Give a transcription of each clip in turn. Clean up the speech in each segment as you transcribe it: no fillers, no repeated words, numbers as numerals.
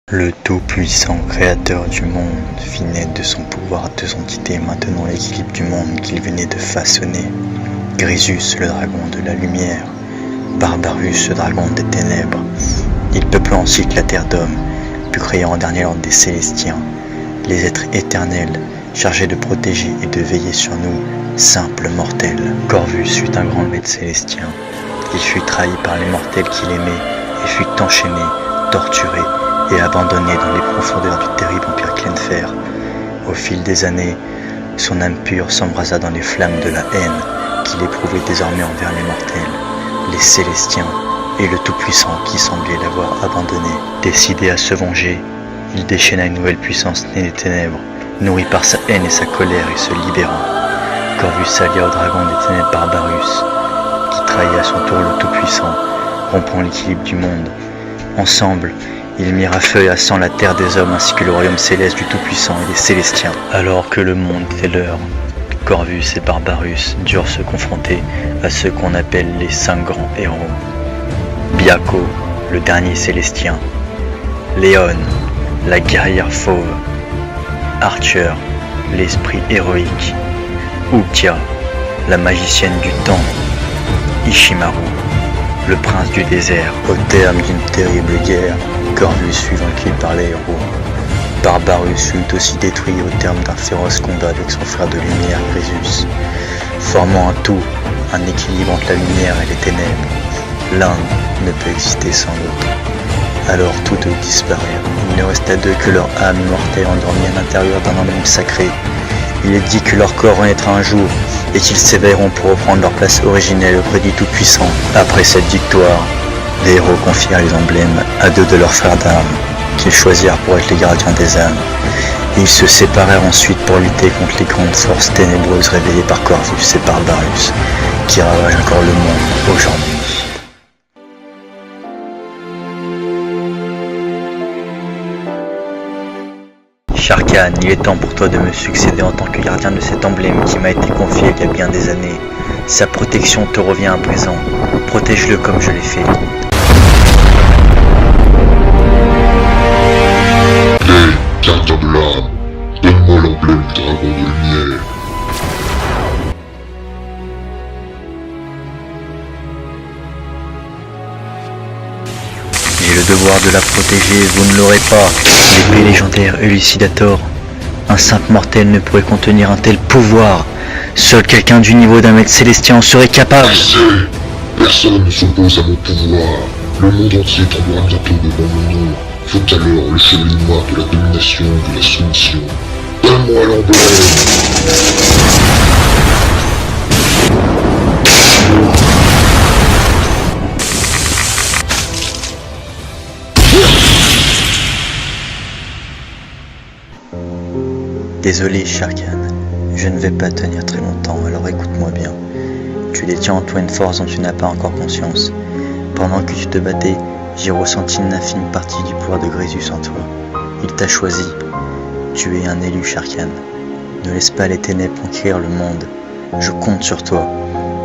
Le Tout-Puissant Créateur du monde fit naître de son pouvoir deux entités maintenant l'équilibre du monde qu'il venait de façonner. Grésus, le dragon de la lumière, Barbarus, le dragon des ténèbres. Il peupla ensuite la terre d'hommes, puis créa en dernier l'ordre des Célestiens, les êtres éternels, chargés de protéger et de veiller sur nous, simples mortels. Corvus fut un grand maître célestien. Il fut trahi par les mortels qu'il aimait et fut enchaîné, torturé et abandonné dans les profondeurs du terrible empire Klenfer. Au fil des années, son âme pure s'embrasa dans les flammes de la haine qu'il éprouvait désormais envers les mortels, les Célestiens et le Tout-Puissant qui semblait l'avoir abandonné. Décidé à se venger, il déchaîna une nouvelle puissance née des ténèbres, nourrie par sa haine et sa colère et se libérant. Corvus s'allia au dragon des ténèbres Barbarus, qui trahit à son tour le Tout-Puissant, rompant l'équilibre du monde. Ensemble, ils mirent à feu et à sang la terre des hommes ainsi que le royaume céleste du Tout-Puissant et des Célestiens. Alors que le monde était leur, Corvus et Barbarus durent se confronter à ceux qu'on appelle les 5 grands héros. Biako, le dernier Célestien, Léon, la guerrière fauve, Archer, l'esprit héroïque, Ukia, la magicienne du temps, Ishimaru, le prince du désert. Au terme d'une terrible guerre, Corvus fut vaincu par les héros. Barbarus fut aussi détruit au terme d'un féroce combat avec son frère de lumière, Grésus, formant un tout, un équilibre entre la lumière et les ténèbres. L'un ne peut exister sans l'autre. Alors tous deux disparurent. Il ne resta d'eux que leur âme immortelle endormie à l'intérieur d'un emblème sacré. Il est dit que leur corps renaîtra un jour et qu'ils s'éveilleront pour reprendre leur place originelle auprès du Tout-Puissant. Après cette victoire, les héros confièrent les emblèmes à deux de leurs frères d'armes, qu'ils choisirent pour être les gardiens des âmes. Ils se séparèrent ensuite pour lutter contre les grandes forces ténébreuses révélées par Corvus et Barbarus, qui ravagent encore le monde aujourd'hui. Sharkan, il est temps pour toi de me succéder en tant que gardien de cet emblème qui m'a été confié il y a bien des années. Sa protection te revient à présent. Protège-le comme je l'ai fait. Hé, gardien de l'âme, donne-moi l'emblème du dragon de lumière. J'ai le devoir de la protéger, vous ne l'aurez pas. L'épée légendaire Elucidator. Un simple mortel ne pourrait contenir un tel pouvoir. Seul quelqu'un du niveau d'un maître célestien en serait capable. Assez. Personne ne s'oppose à mon pouvoir. Le monde entier tombera bientôt devant mon nom. Faut alors le chevalier noir de la domination et de la soumission. Donne-moi l'emblème. Désolé, Sharkan, je ne vais pas tenir très longtemps, alors écoute-moi bien. Tu détiens en toi une force dont tu n'as pas encore conscience. Pendant que tu te battais, j'ai ressenti une infime partie du pouvoir de Grésus en toi. Il t'a choisi. Tu es un élu, Sharkan. Ne laisse pas les ténèbres conquérir le monde. Je compte sur toi.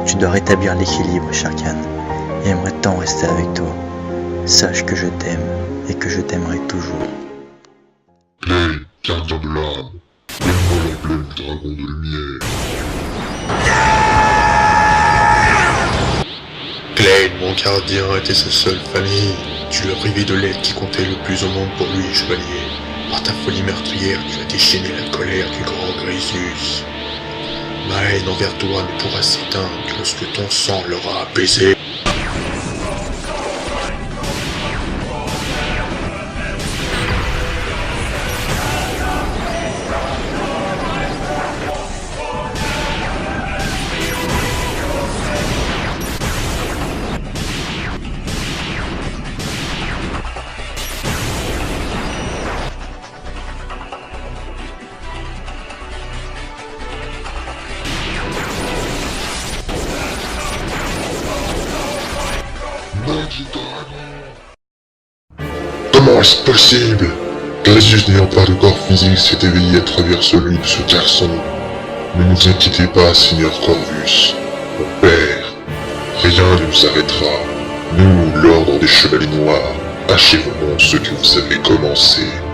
Tu dois rétablir l'équilibre, Sharkan. J'aimerais tant rester avec toi. Sache que je t'aime et que je t'aimerai toujours. Hé, gardien de l'âme, donne-moi l'emblème du dragon de lumière. Glenn, mon gardien, était sa seule famille. Tu l'as privé de l'aide qui comptait le plus au monde pour lui, chevalier. Par ta folie meurtrière, tu as déchaîné la colère du grand Grésus. Ma haine envers toi ne pourra s'éteindre que lorsque ton sang l'aura apaisé. Maudit dragon. Comment est-ce possible? Grésus n'ayant pas de corps physique s'est éveillé à travers celui de ce garçon. Ne vous inquiétez pas, Seigneur Corvus, mon père. Rien ne nous arrêtera. Nous, l'ordre des Chevaliers Noirs, achèveront ce que vous avez commencé.